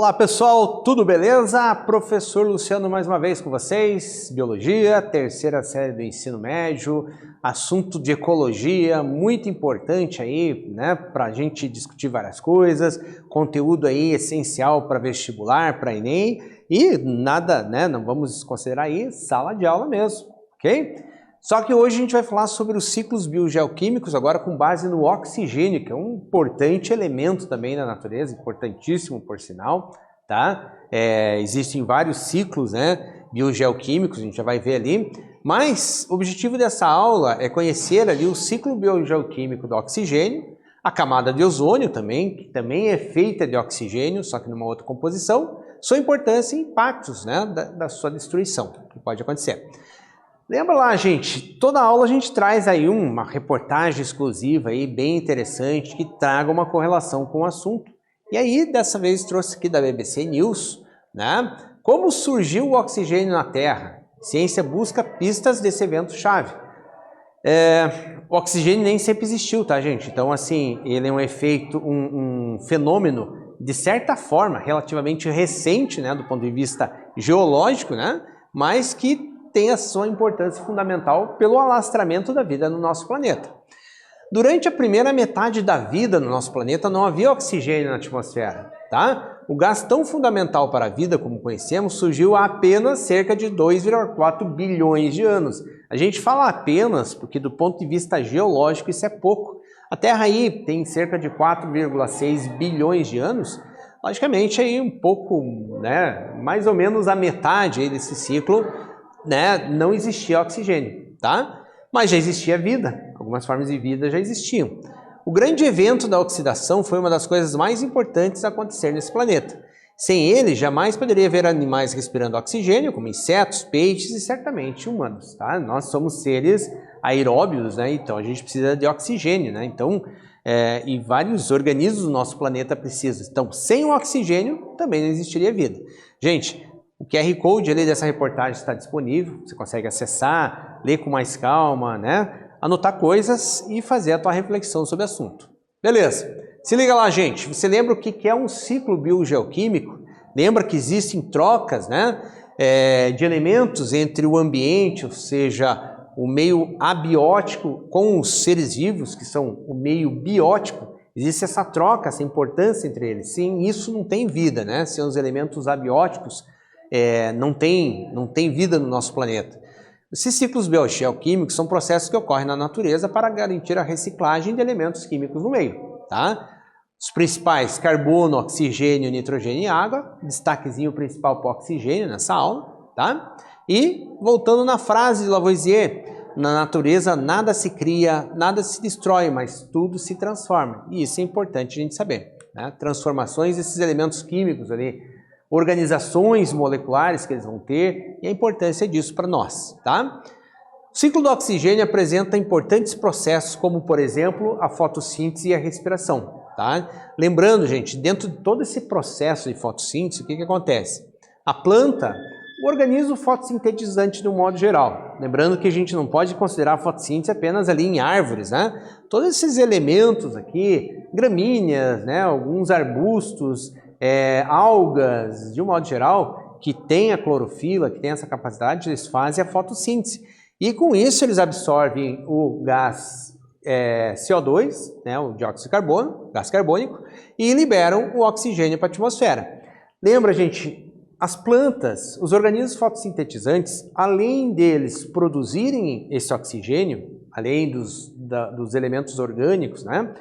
Olá pessoal, tudo beleza? Professor Luciano mais uma vez com vocês, Biologia, terceira série do ensino médio, assunto de ecologia, muito importante aí, né, para a gente discutir várias coisas, conteúdo aí essencial para vestibular, para Enem e nada, né, não vamos considerar aí sala de aula mesmo, ok? Só que hoje a gente vai falar sobre os ciclos biogeoquímicos, agora com base no oxigênio, que é um importante elemento também na natureza, importantíssimo por sinal, tá? Existem vários ciclos, né, biogeoquímicos, a gente já vai ver ali, mas o objetivo dessa aula é conhecer ali o ciclo biogeoquímico do oxigênio, a camada de ozônio também, que também é feita de oxigênio, só que numa outra composição, sua importância e impactos, né, da sua destruição, que pode acontecer. Lembra lá, gente, toda aula a gente traz aí uma reportagem exclusiva aí, bem interessante, que traga uma correlação com o assunto. E aí, dessa vez, trouxe aqui da BBC News, né? Como surgiu o oxigênio na Terra? Ciência busca pistas desse evento-chave. O oxigênio nem sempre existiu, tá, gente? Então, assim, ele é um efeito, um fenômeno, de certa forma, relativamente recente, né, do ponto de vista geológico, né? Mas que tem a sua importância fundamental pelo alastramento da vida no nosso planeta. Durante a primeira metade da vida no nosso planeta não havia oxigênio na atmosfera, tá? O gás tão fundamental para a vida como conhecemos surgiu há apenas cerca de 2,4 bilhões de anos. A gente fala apenas porque do ponto de vista geológico isso é pouco. A Terra aí tem cerca de 4,6 bilhões de anos. Logicamente aí um pouco, né, mais ou menos a metade aí desse ciclo, né, não existia oxigênio, tá? Mas já existia vida, algumas formas de vida já existiam. O grande evento da oxidação foi uma das coisas mais importantes a acontecer nesse planeta. Sem ele, jamais poderia haver animais respirando oxigênio, como insetos, peixes e certamente humanos, tá? Nós somos seres aeróbios, né? Então a gente precisa de oxigênio, né? Então, e vários organismos do nosso planeta precisam. Então, sem o oxigênio, também não existiria vida. Gente, o QR Code ali dessa reportagem está disponível, você consegue acessar, ler com mais calma, né? Anotar coisas e fazer a tua reflexão sobre o assunto. Beleza, se liga lá, gente. Você lembra o que é um ciclo biogeoquímico? Lembra que existem trocas, né, de elementos entre o ambiente, ou seja, o meio abiótico com os seres vivos, que são o meio biótico? Existe essa troca, essa importância entre eles. Sem isso não tem vida, né? Sem os elementos abióticos, não tem vida no nosso planeta. Esses ciclos biogeoquímicos são processos que ocorrem na natureza para garantir a reciclagem de elementos químicos no meio, tá? Os principais: carbono, oxigênio, nitrogênio e água. Destaquezinho principal para o oxigênio nessa aula, tá? E, voltando na frase de Lavoisier, na natureza nada se cria, nada se destrói, mas tudo se transforma. E isso é importante a gente saber, né? Transformações desses elementos químicos ali, organizações moleculares que eles vão ter e a importância disso para nós, tá? O ciclo do oxigênio apresenta importantes processos como, por exemplo, a fotossíntese e a respiração, tá? Lembrando, gente, dentro de todo esse processo de fotossíntese, o que acontece? A planta, o organismo fotossintetizante de um modo geral. Lembrando que a gente não pode considerar a fotossíntese apenas ali em árvores, né? Todos esses elementos aqui, gramíneas, né, alguns arbustos, algas, de um modo geral, que tem a clorofila, que tem essa capacidade, eles fazem a fotossíntese. E com isso eles absorvem o gás CO2, né, o dióxido de carbono, gás carbônico, e liberam o oxigênio para a atmosfera. Lembra, gente, as plantas, os organismos fotossintetizantes, além deles produzirem esse oxigênio, além dos elementos orgânicos, né,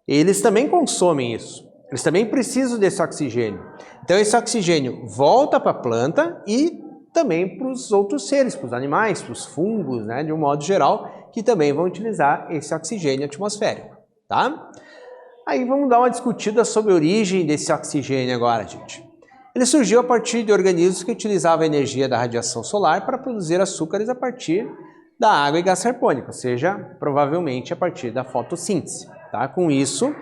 eles também consomem isso. Eles também precisam desse oxigênio. Então esse oxigênio volta para a planta e também para os outros seres, para os animais, para os fungos, né, de um modo geral, que também vão utilizar esse oxigênio atmosférico, tá? Aí vamos dar uma discutida sobre a origem desse oxigênio agora, gente. Ele surgiu a partir de organismos que utilizavam a energia da radiação solar para produzir açúcares a partir da água e gás carbônico, ou seja, provavelmente a partir da fotossíntese, tá? Com isso,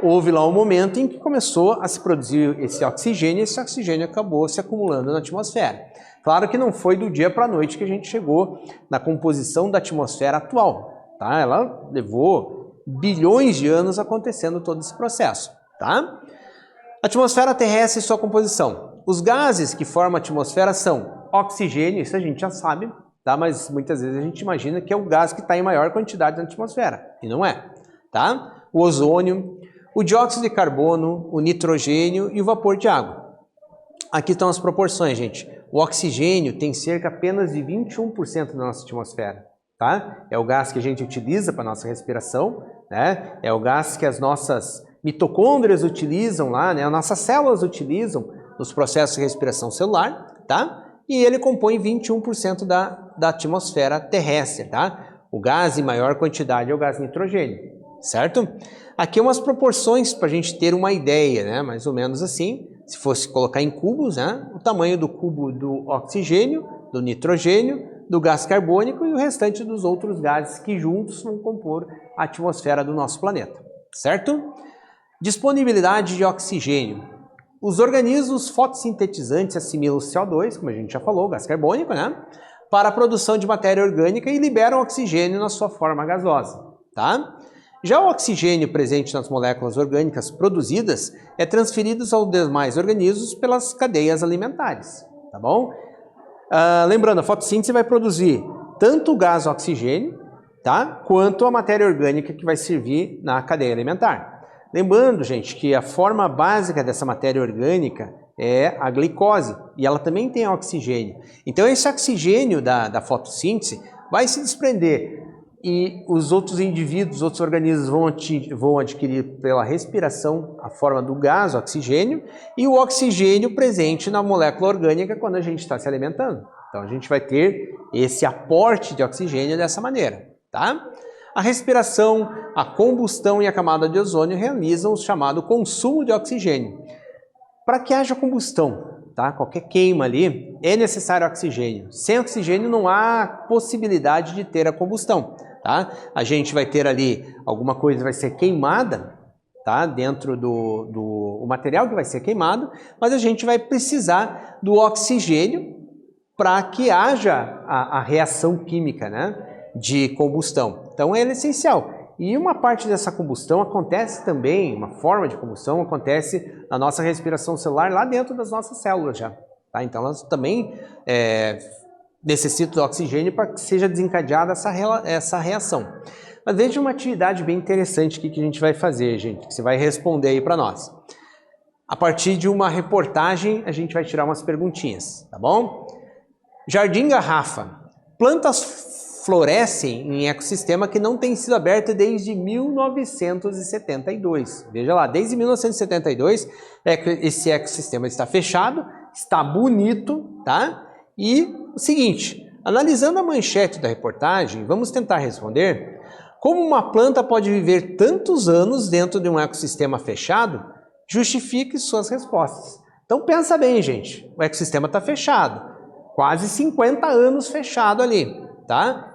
houve lá um momento em que começou a se produzir esse oxigênio e esse oxigênio acabou se acumulando na atmosfera. Claro que não foi do dia para a noite que a gente chegou na composição da atmosfera atual, tá? Ela levou bilhões de anos acontecendo todo esse processo, tá? Atmosfera terrestre e sua composição. Os gases que formam a atmosfera são oxigênio, isso a gente já sabe, tá? Mas muitas vezes a gente imagina que é o gás que está em maior quantidade na atmosfera, e não é, tá? O ozônio, o dióxido de carbono, o nitrogênio e o vapor de água. Aqui estão as proporções, gente. O oxigênio tem cerca apenas de 21% da nossa atmosfera, tá? É o gás que a gente utiliza para a nossa respiração, né? É o gás que as nossas mitocôndrias utilizam lá, né? As nossas células utilizam nos processos de respiração celular, tá? E ele compõe 21% da atmosfera terrestre, tá? O gás em maior quantidade é o gás nitrogênio, certo? Aqui umas proporções para a gente ter uma ideia, né? Mais ou menos assim, se fosse colocar em cubos, né? O tamanho do cubo do oxigênio, do nitrogênio, do gás carbônico e o restante dos outros gases que juntos vão compor a atmosfera do nosso planeta, certo? Disponibilidade de oxigênio. Os organismos fotossintetizantes assimilam o CO2, como a gente já falou, gás carbônico, né? Para a produção de matéria orgânica e liberam oxigênio na sua forma gasosa, tá? Já o oxigênio presente nas moléculas orgânicas produzidas é transferido aos demais organismos pelas cadeias alimentares, tá bom? Lembrando, a fotossíntese vai produzir tanto o gás oxigênio, tá? Quanto a matéria orgânica que vai servir na cadeia alimentar. Lembrando, gente, que a forma básica dessa matéria orgânica é a glicose, e ela também tem oxigênio. Então esse oxigênio da fotossíntese vai se desprender e os outros indivíduos, outros organismos vão adquirir pela respiração a forma do gás, oxigênio, e o oxigênio presente na molécula orgânica quando a gente está se alimentando. Então a gente vai ter esse aporte de oxigênio dessa maneira, tá? A respiração, a combustão e a camada de ozônio realizam o chamado consumo de oxigênio. Para que haja combustão, tá? Qualquer queima ali, é necessário oxigênio. Sem oxigênio não há possibilidade de ter a combustão, tá? A gente vai ter ali alguma coisa que vai ser queimada, tá? Dentro do material que vai ser queimado, mas a gente vai precisar do oxigênio para que haja a reação química, né? De combustão. Então ele é essencial. E uma parte dessa combustão acontece também, uma forma de combustão acontece na nossa respiração celular lá dentro das nossas células já. Tá? Então elas também necessitam do oxigênio para que seja desencadeada essa reação. Mas veja uma atividade bem interessante aqui que a gente vai fazer, gente, que você vai responder aí para nós. A partir de uma reportagem a gente vai tirar umas perguntinhas, tá bom? Jardim Garrafa. Plantas florescem em ecossistema que não tem sido aberto desde 1972. Veja lá, desde 1972 esse ecossistema está fechado, está bonito, tá? E o seguinte, analisando a manchete da reportagem, vamos tentar responder como uma planta pode viver tantos anos dentro de um ecossistema fechado. Justifique suas respostas. Então pensa bem, gente, o ecossistema está fechado, quase 50 anos fechado ali, tá?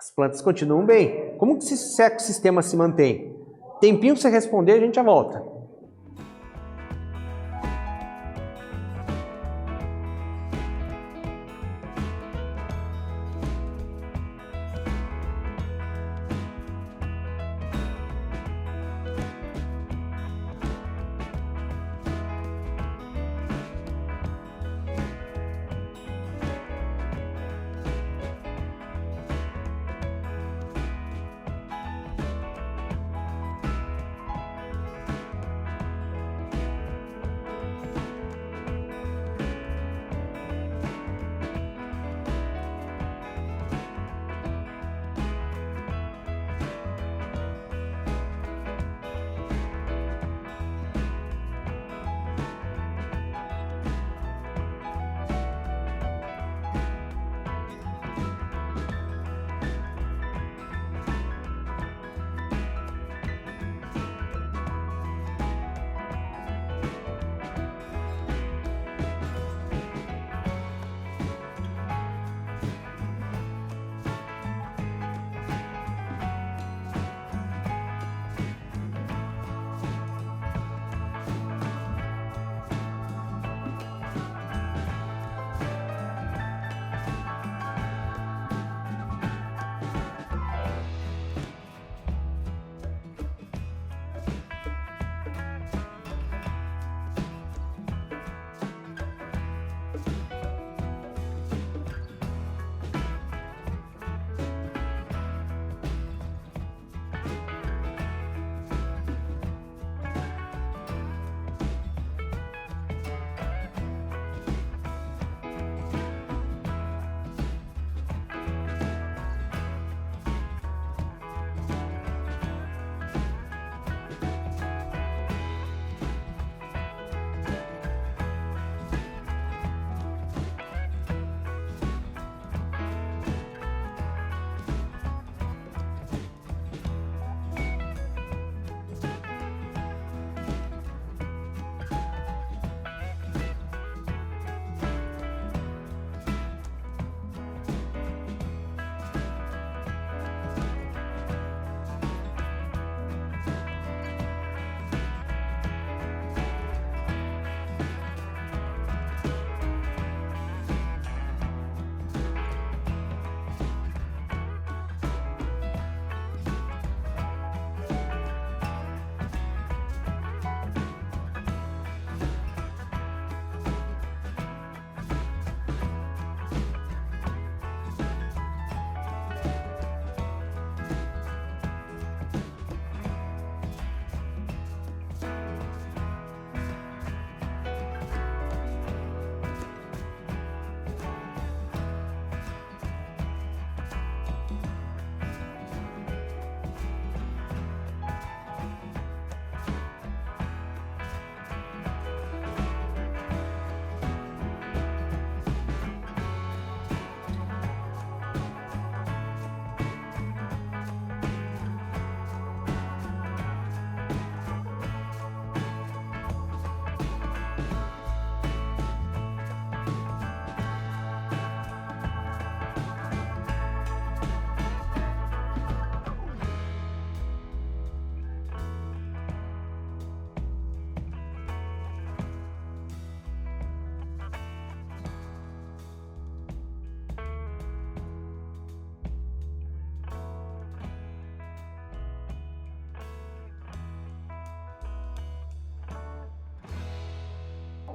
As plantas continuam bem. Como que esse ecossistema se mantém? Tempinho para você responder, a gente já volta.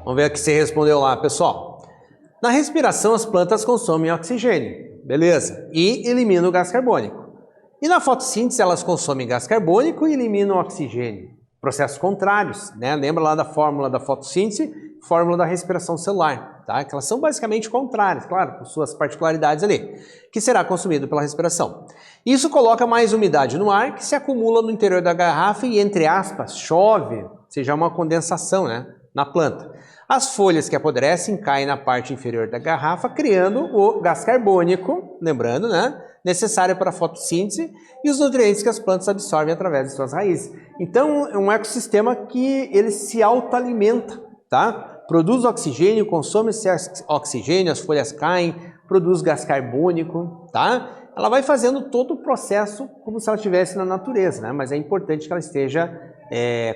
Vamos ver o que você respondeu lá, pessoal. Na respiração, as plantas consomem oxigênio, beleza, e eliminam o gás carbônico. E na fotossíntese, elas consomem gás carbônico e eliminam o oxigênio. Processos contrários, né? Lembra lá da fórmula da fotossíntese, fórmula da respiração celular, tá? Que elas são basicamente contrárias, claro, com suas particularidades ali, que será consumido pela respiração. Isso coloca mais umidade no ar, que se acumula no interior da garrafa e, entre aspas, chove, seja uma condensação, né, na planta. As folhas que apodrecem caem na parte inferior da garrafa, criando o gás carbônico, lembrando, né, necessário para a fotossíntese e os nutrientes que as plantas absorvem através de suas raízes. Então, é um ecossistema que ele se autoalimenta, tá? Produz oxigênio, consome esse oxigênio, as folhas caem, produz gás carbônico, tá? Ela vai fazendo todo o processo como se ela estivesse na natureza, né? Mas é importante que ela esteja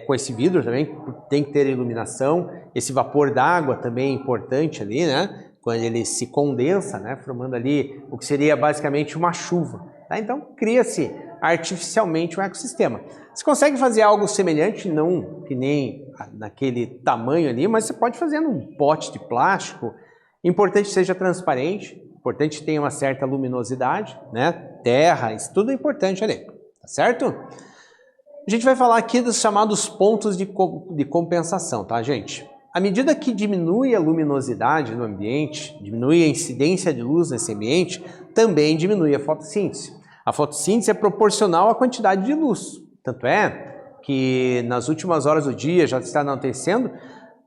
com esse vidro também, tem que ter iluminação. Esse vapor d'água também é importante ali, né? Quando ele se condensa, né? Formando ali o que seria basicamente uma chuva, tá? Então, cria-se artificialmente um ecossistema. Você consegue fazer algo semelhante, não que nem naquele tamanho ali, mas você pode fazer num pote de plástico. Importante que seja transparente, importante que tenha uma certa luminosidade, né? Terra, isso tudo é importante ali, tá certo? A gente vai falar aqui dos chamados pontos de compensação, tá, gente? À medida que diminui a luminosidade no ambiente, diminui a incidência de luz nesse ambiente, também diminui a fotossíntese. A fotossíntese é proporcional à quantidade de luz. Tanto é que nas últimas horas do dia, já está anoitecendo,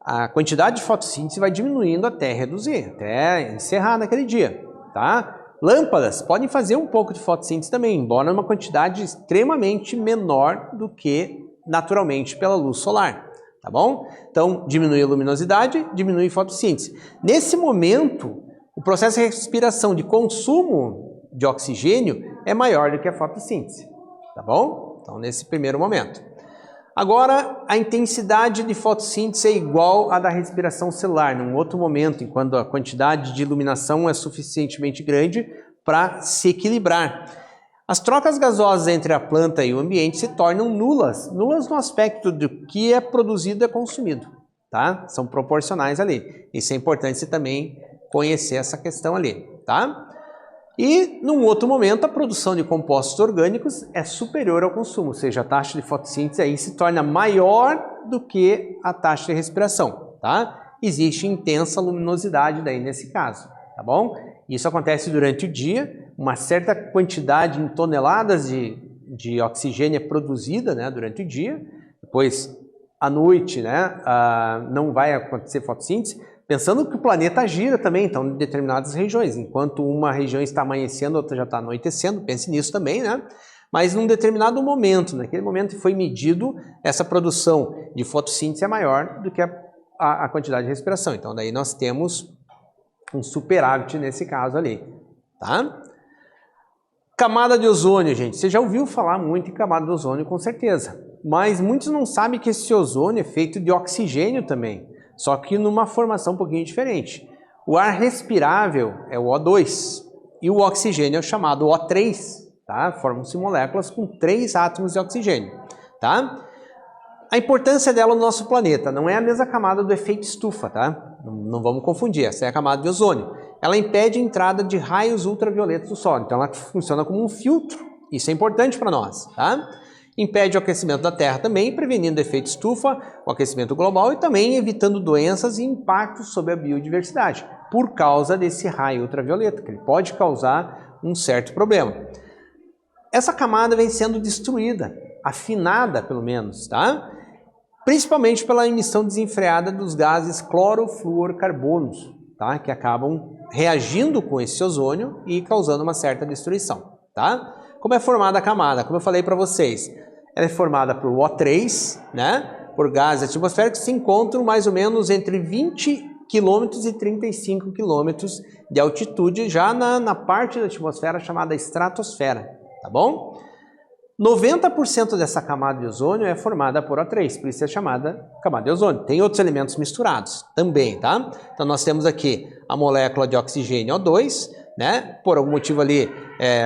a quantidade de fotossíntese vai diminuindo até reduzir, até encerrar naquele dia, tá? Lâmpadas podem fazer um pouco de fotossíntese também, embora numa quantidade extremamente menor do que naturalmente pela luz solar, tá bom? Então, diminui a luminosidade, diminui a fotossíntese. Nesse momento, o processo de respiração de consumo de oxigênio é maior do que a fotossíntese, tá bom? Então, nesse primeiro momento. Agora, a intensidade de fotossíntese é igual à da respiração celular, num outro momento, enquanto a quantidade de iluminação é suficientemente grande para se equilibrar. As trocas gasosas entre a planta e o ambiente se tornam nulas, nulas no aspecto do que é produzido e é consumido, tá? São proporcionais ali. Isso é importante você também conhecer essa questão ali, tá? E, num outro momento, a produção de compostos orgânicos é superior ao consumo, ou seja, a taxa de fotossíntese aí se torna maior do que a taxa de respiração, tá? Existe intensa luminosidade daí nesse caso, tá bom? Isso acontece durante o dia, uma certa quantidade em toneladas de oxigênio é produzida, né, durante o dia, depois à noite, né, não vai acontecer fotossíntese. Pensando que o planeta gira também, então, em determinadas regiões. Enquanto uma região está amanhecendo, outra já está anoitecendo, pense nisso também, né? Mas num determinado momento, naquele momento que foi medido, essa produção de fotossíntese é maior do que a quantidade de respiração. Então, daí nós temos um superávit nesse caso ali, tá? Camada de ozônio, gente. Você já ouviu falar muito em camada de ozônio, com certeza. Mas muitos não sabem que esse ozônio é feito de oxigênio também. Só que numa formação um pouquinho diferente. O ar respirável é o O2 e o oxigênio é o chamado O3, tá? Formam-se moléculas com 3 átomos de oxigênio, tá? A importância dela no nosso planeta não é a mesma camada do efeito estufa, tá? Não vamos confundir, essa é a camada de ozônio. Ela impede a entrada de raios ultravioletas do Sol, então ela funciona como um filtro. Isso é importante para nós, tá? Impede o aquecimento da Terra também, prevenindo o efeito estufa, o aquecimento global e também evitando doenças e impactos sobre a biodiversidade, por causa desse raio ultravioleta, que ele pode causar um certo problema. Essa camada vem sendo destruída, afinada pelo menos, tá? Principalmente pela emissão desenfreada dos gases clorofluorcarbonos, tá? Que acabam reagindo com esse ozônio e causando uma certa destruição, tá? Como é formada a camada? Como eu falei para vocês, ela é formada por O3, né? Por gases atmosféricos que se encontram mais ou menos entre 20 km e 35 km de altitude, já na parte da atmosfera chamada estratosfera, tá bom? 90% dessa camada de ozônio é formada por O3, por isso é chamada camada de ozônio. Tem outros elementos misturados também, tá? Então nós temos aqui a molécula de oxigênio O2, né? Por algum motivo ali,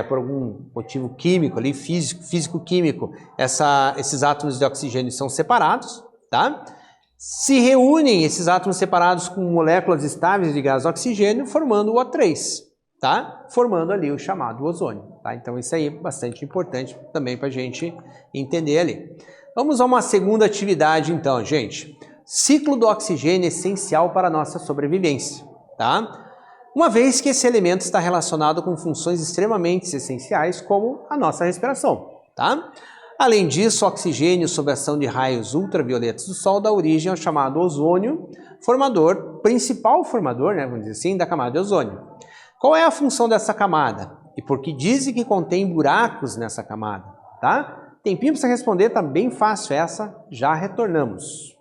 por algum motivo químico ali, físico-químico, esses átomos de oxigênio são separados, tá? Se reúnem esses átomos separados com moléculas estáveis de gás oxigênio, formando o O3, tá? Formando ali o chamado ozônio, tá? Então isso aí é bastante importante também para a gente entender ali. Vamos a uma segunda atividade então, gente. Ciclo do oxigênio é essencial para a nossa sobrevivência, tá? Uma vez que esse elemento está relacionado com funções extremamente essenciais, como a nossa respiração, tá? Além disso, o oxigênio, sob a ação de raios ultravioletas do Sol, dá origem ao chamado ozônio, principal formador, né, vamos dizer assim, da camada de ozônio. Qual é a função dessa camada? E por que dizem que contém buracos nessa camada, tá? Tempinho para você responder, tá bem fácil essa, já retornamos.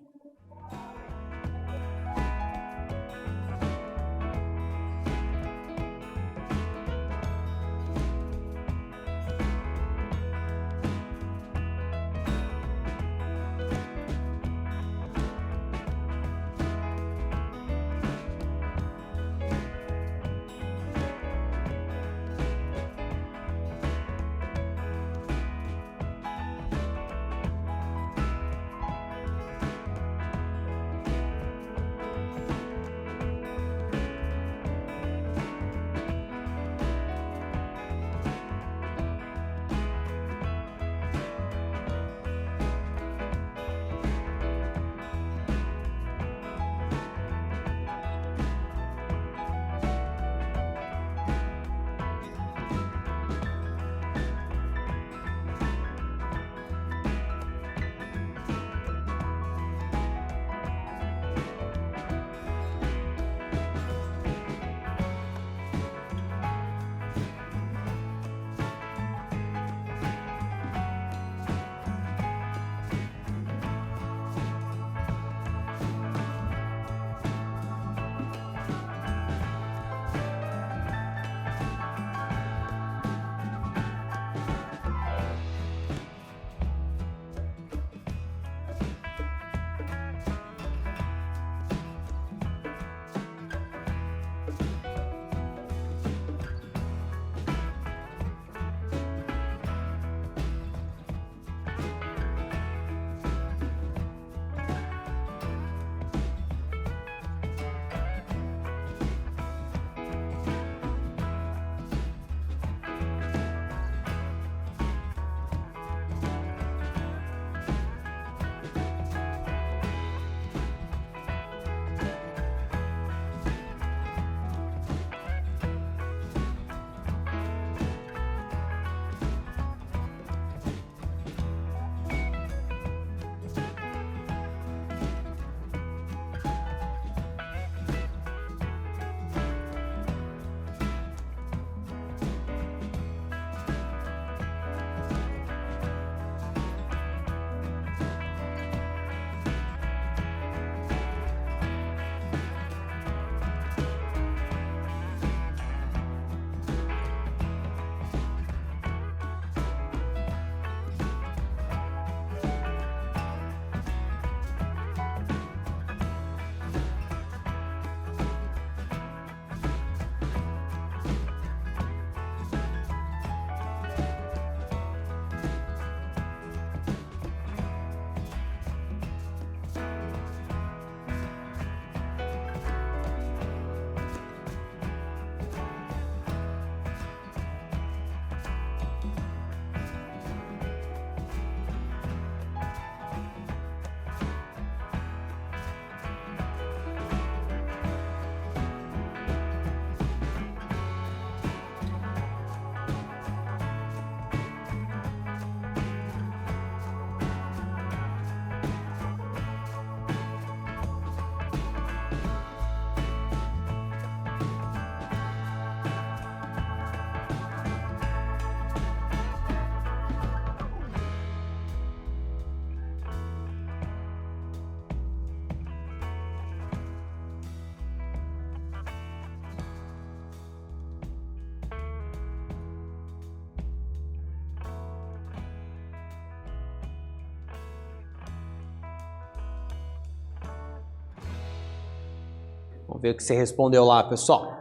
Vamos ver o que você respondeu lá, pessoal.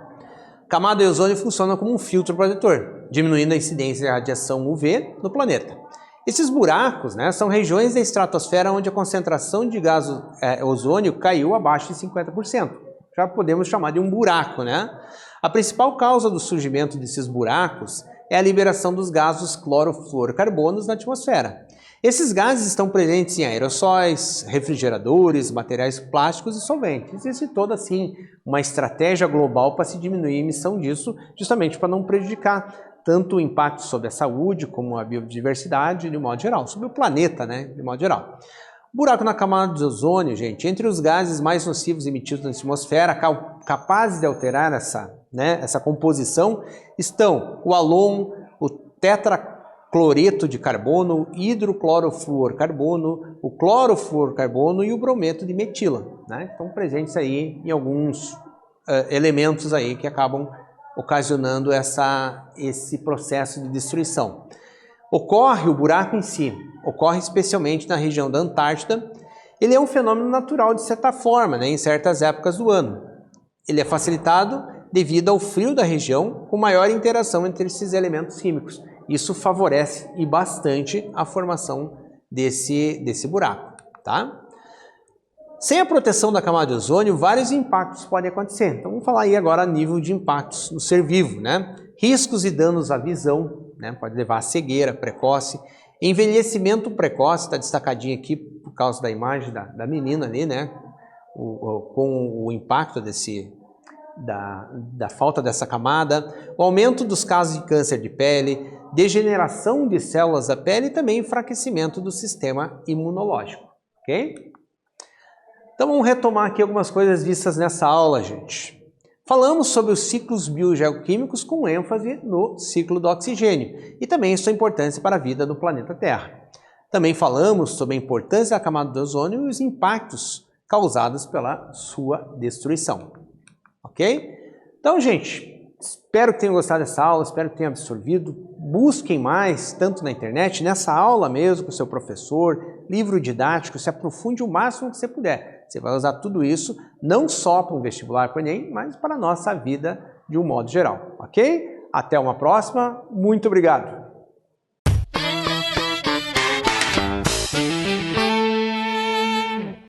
Camada de ozônio funciona como um filtro protetor, diminuindo a incidência de radiação UV no planeta. Esses buracos, né, são regiões da estratosfera onde a concentração de gás ozônio caiu abaixo de 50%. Já podemos chamar de um buraco, né? A principal causa do surgimento desses buracos é a liberação dos gases clorofluorocarbonos na atmosfera. Esses gases estão presentes em aerossóis, refrigeradores, materiais plásticos e solventes. Existe toda, assim, uma estratégia global para se diminuir a emissão disso, justamente para não prejudicar tanto o impacto sobre a saúde como a biodiversidade, de modo geral, sobre o planeta, né, de modo geral. Buraco na camada de ozônio, gente, entre os gases mais nocivos emitidos na atmosfera, capazes de alterar essa composição, estão o halon, o tetracloreto de carbono, o hidroclorofluorocarbono, o clorofluorocarbono e o brometo de metila, né? Estão presentes aí em alguns elementos aí que acabam ocasionando esse processo de destruição. Ocorre o buraco em si, ocorre especialmente na região da Antártida. Ele é um fenômeno natural de certa forma, né, em certas épocas do ano. Ele é facilitado devido ao frio da região, com maior interação entre esses elementos químicos. Isso favorece e bastante a formação desse buraco, tá? Sem a proteção da camada de ozônio, vários impactos podem acontecer. Então vamos falar aí agora a nível de impactos no ser vivo, né? Riscos e danos à visão, né? Pode levar à cegueira precoce, envelhecimento precoce, está destacadinho aqui por causa da imagem da menina ali, né? Com o impacto da falta dessa camada, o aumento dos casos de câncer de pele, degeneração de células da pele e também enfraquecimento do sistema imunológico, ok? Então vamos retomar aqui algumas coisas vistas nessa aula, gente. Falamos sobre os ciclos biogeoquímicos com ênfase no ciclo do oxigênio e também sua importância para a vida no planeta Terra. Também falamos sobre a importância da camada de ozônio e os impactos causados pela sua destruição. Ok? Então, gente, espero que tenham gostado dessa aula, espero que tenham absorvido. Busquem mais, tanto na internet, nessa aula mesmo, com o seu professor, livro didático, se aprofunde o máximo que você puder. Você vai usar tudo isso, não só para um vestibular para o Enem, mas para a nossa vida de um modo geral, ok? Até uma próxima, muito obrigado!